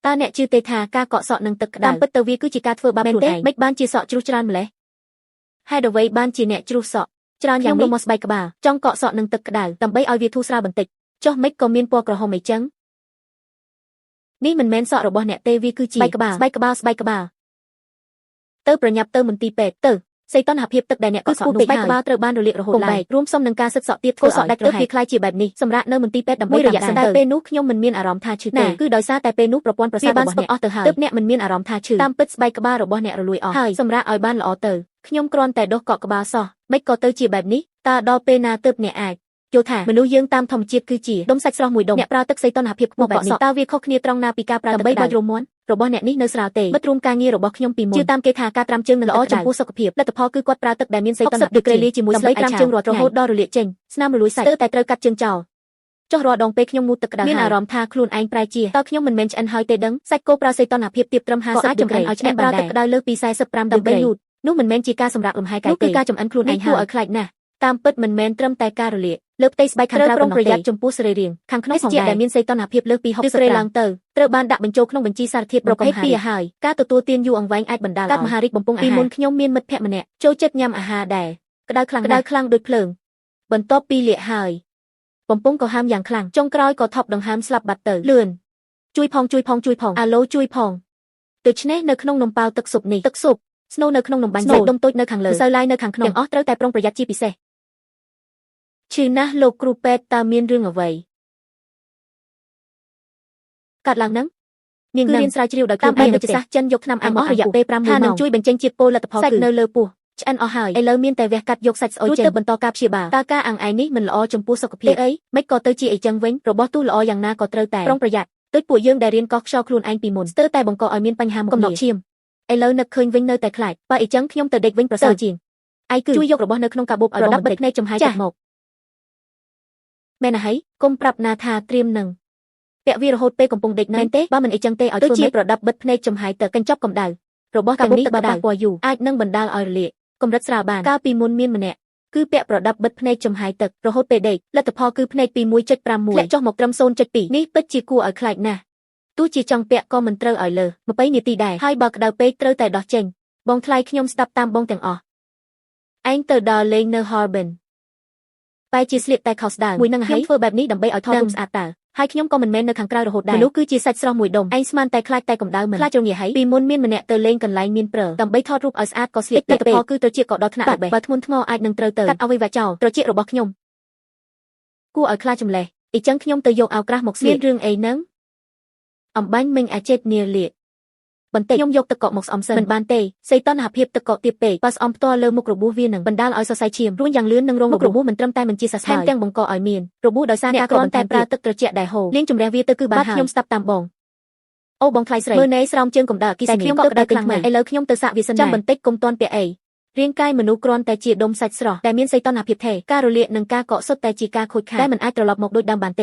taអ្នកជឿទេថាការកក់សក់នឹងទឹកក្តៅតាមពិតទៅវាគឺជាការធ្វើបាបខ្លួនឯងមិនបានជាសក់ជ្រុះច្រើនម្ល៉េះហេតុអ្វីបានជាអ្នកជ្រុះសក់ច្រើនយ៉ាងនេះមកស្បែកក្បាលចង់កក់សក់នឹងទឹកក្តៅដើម្បីឲ្យវាធូរស្រាលបន្តិចចុះមិនក៏មានពណ៌ក្រហមអីចឹងនេះមិនមែនសក់របស់អ្នកទេវាគឺជាស្បែកក្បាលទៅប្រញាប់ទៅមន្ទីរពេទ្យទៅសីតុណ្ហភាពទឹកដែលអ្នកកក់សក់នោះស្បែកក្បាលត្រូវបានរលាករហូតឡើងរួមផ្សំនឹងការសឹកសក់ទៀតធ្វើសក់ដាច់ទៅវាคล้ายជាបែបនេះសម្រាប់នៅមន្ទីរពេទ្យដើម្បីរយៈសិនតែពេលនោះខ្ញុំមិនមានអារម្មណ៍ថាឈឺទេគឺដោយសារតែពេលនោះប្រព័ន្ធប្រសាទរបស់អ្នកអស់ទៅហើយទើបអ្នកមិនមានអារម្មណ៍ថាឈឺតាមពិតស្បែកក្បាលរបស់អ្នករលួយអស់ហើយសម្រាប់ឲ្យបានល្អទៅខ្ញុំគ្រាន់តែដុសកក់ក្បាលសោះមិនក៏ទៅជាបែបនេះតើដល់ពេលណាទើបអ្នកអាចយល់ថាមនុស្សយើងតាមធម្មជាតិគឺជាដុំសាច់ស្រស់មួយដុំអ្នកប្រើទឹកសីតុណ្ហភាពខ្ពស់បែបនេះតើវាខុសគ្នាត្រង់ណាពីការប្រើទឹកដើម្បីបាច់រមាន់របស់អ្នកនេះនៅស្រាលទេបិទរួមការងាររបស់ខ្ញុំពីមុនជឿតាមគេថាការត្រាំជើងនឹងល្អចំពោះសុខភាពលទ្ធផលគឺគាត់ប្រើទឹកដែលមានសីតុណ្ហភាពក្រេលីជាមួយស្លឹកត្រាំជើងរហូតដល់រលាកចេញស្នាមរលួយសាច់តែត្រូវកាត់ជើងចោលចុះរាល់ដងពេលខ្ញុំងូតទឹកក្តៅមានអារម្មណ៍ថាខ្លួនឯងប្រែជាតើខ្ញុំមិនមែនឆ្អិនហើយទេដឹងសាច់គោប្រើសីតុណ្ហភាពទាបត្រឹម50អាចចម្រាញ់ឲ្យឆ្អិនប្រើទឹកក្តៅលើសពី45ដើម្បីលូតនោះមិនមែនជាការសម្រាកលំហែកាយទេគឺការចម្អិនខ្លួនឯងគួរឲ្យខ្លាចណាស់តាមពិតមិនមែនត្រឹមតែការរលាកលើផ្ទៃស្បែកខាងក្រៅប៉ុណ្ណោះទេប្រយ័ត្នចំពោះសរីរាង្គខាងក្នុងផងដែរដែលមានសីតុណ្ហភាពលើសពី60ក្រែឡើងទៅត្រូវបានដាក់បញ្ចូលក្នុងបញ្ជីសារធាតុប្រភេទ2ហើយការទទួលទានយូរអង្វែងអាចបណ្ដាលឲ្យកាត់មហារីកបំពង់អាហារពីមុនខ្ញុំមានមិត្តភក្តិម្នាក់ចូលចិត្តញ៉ាំអាហារដែលក្តៅខ្លាំងដូចភ្លើងបន្ទាប់ពីលាកហើយបំពង់ក៏ហាមយ៉ាងខ្លាំងចុងក្រោយក៏ថប់ដង្ហើមស្លាប់បាត់ទៅលឿនជួយផងអាឡូជួយផងដូច្នេះនៅក្នុងនំប៉ាវទឹកស៊ុបនេះទឹកស៊ុបស្នូលនៅក្នុងនំបាញ់សាច់ដុំតូចនៅខាងលើម្សៅឡាយនៅខាងក្នុងទាំងអស់ត្រូវតែប្រុងប្រយ័ត្នជាពិសេសឈឺណាស់លោកគ្រូពេទ្យតើមានរឿងអ្វីកាត់ឡើងនឹងនាងរៀនស្រាវជ្រាវដោយតាមបែបវិទ្យាសាស្ត្រចិនយកថ្នាំអាំងអស់រយៈពេល6ម៉ោងនឹងជួយបញ្ចេញជាតិពុលលទ្ធផលគឺនៅលើពោះឆ្អិនអស់ហើយឥឡូវមានតែវះកាត់យកសាច់ស្អុយចេញទៅបន្តការព្យាបាលតើការអាំងឯងនេះមិនល្អចំពោះសុខភាពអីមិនក៏ទៅជាអីចឹងវិញរបស់ទូល្អយ៉ាងណាក៏ត្រូវតែប្រុងប្រយ័ត្នដូចពួកយើងដែលរៀនកោះខ្យល់ខ្លួនឯងពីមុនស្ទើរតែបង្កឲ្យមានបញ្ហាមុខងារកំណត់ឈាមឥឡូវនឹកឃើញវិញនៅតែខ្លាចបើអីចឹងខ្ញុំទៅដេកវិញប្រសើរជាងឯគឺជួយយករបស់នៅក្នុងកាបូបឲ្យបងបិទភ្នែកចំហាយចិត្តមកមែនហើយកុំប្រាប់ណាថាត្រៀមនឹងពាក់វារហូតពេលកំពុងដេកមែនទេបើមិនអីចឹងទេឲ្យធ្វើជាប្រដាប់បិទភ្នែកចំហាយទៅកញ្ចប់កម្ដៅរបស់កាបូបទឹកបដាល់ពណ៌យូរអាចនឹងបណ្ដាលឲ្យរលាកកម្រិតស្រាលបានកាលពីមុនមានម្នាក់គឺពាក់ប្រដាប់បិទភ្នែកចំហាយទឹករហូតពេលដេកលទ្ធផលគឺភ្នែកពី 1.51 ធ្លាក់ចុះមកត្រឹម 0.2 នេះពិតជាគួរឲ្យខ្លាចណាស់ទោះជាចង់ពាក់ក៏មិនត្រូវឲ្យលើ20នាទីដែរហើយបើក្តៅពេកត្រូវតែដោះចេញបងថ្លៃខ្ញុំស្ដាប់តាមបងទាំងអស់ឯងទៅដល់លេងនៅ Harbinបែរជាស្លៀកតែខោស្ដើងមួយនឹងហើយធ្វើបែបនេះដើម្បីឲ្យថតរូបស្អាតតើហើយខ្ញុំក៏មិនមែននៅខាងក្រៅរហូតដែរមនុស្សគឺជាសាច់ស្រស់មួយដុំឯងស្មានតែខ្លាចតែកម្ដៅមិនខ្លាចរងាហើយពីមុនមានម្នាក់ទៅលេងកន្លែងមានព្រើដើម្បីថតរូបឲ្យស្អាតក៏ស្លៀកតែផលគឺត្រចៀកក៏ដល់ថ្នាក់បើធ្ងន់ធ្ងរអាចនឹងត្រូវទៅកាត់អវយវៈចោលត្រចៀករបស់ខ្ញុំគួរឲ្យខ្លាចចម្លេះអីចឹងខ្ញុំទៅយកអាវក្រាស់មកស្លៀករឿងអីហ្នឹងអំបាញ់មិញអាចេតនាលាកបន្តិចខ្ញុំយកទឹកកកមកស្អំសិនមិនបានទេសីតុណ្ហភាពទឹកកកទាបពេកបើស្អំផ្ទាល់លើមុខរបួសវានឹងបណ្ដាលឲ្យសរសៃឈាមរួញយ៉ាងលឿននឹងរងមុខរបួសមិនត្រឹមតែមិនជាសះស្បើយថែមទាំងបង្កឲ្យមានរបួសដោយសារការគ្រាន់តែប្រើទឹកត្រជាក់ដែលហូរលាងជម្រះវាទៅគឺបានហើយខ្ញុំស្ដាប់តាមបងអូបងថ្លៃស្រីមើលណែស្រោមជើងកំដៅអគិសនីខ្ញុំក៏ក្តៅខ្លាំងណាស់ឥឡូវខ្ញុំទៅសាកវាសិនចាំបន្តិចកុំទាន់ពាក់អីរាងកាយមនុស្សគ្រាន់តែជាដុំសាច់ស្រស់តែមានសីតុណ្ហភាពថេរការរលាកនិងការកកសុទ្ធតែជាការខូចខាតដែលមិនអាចត្រឡប់មកដូចដើមបានទេ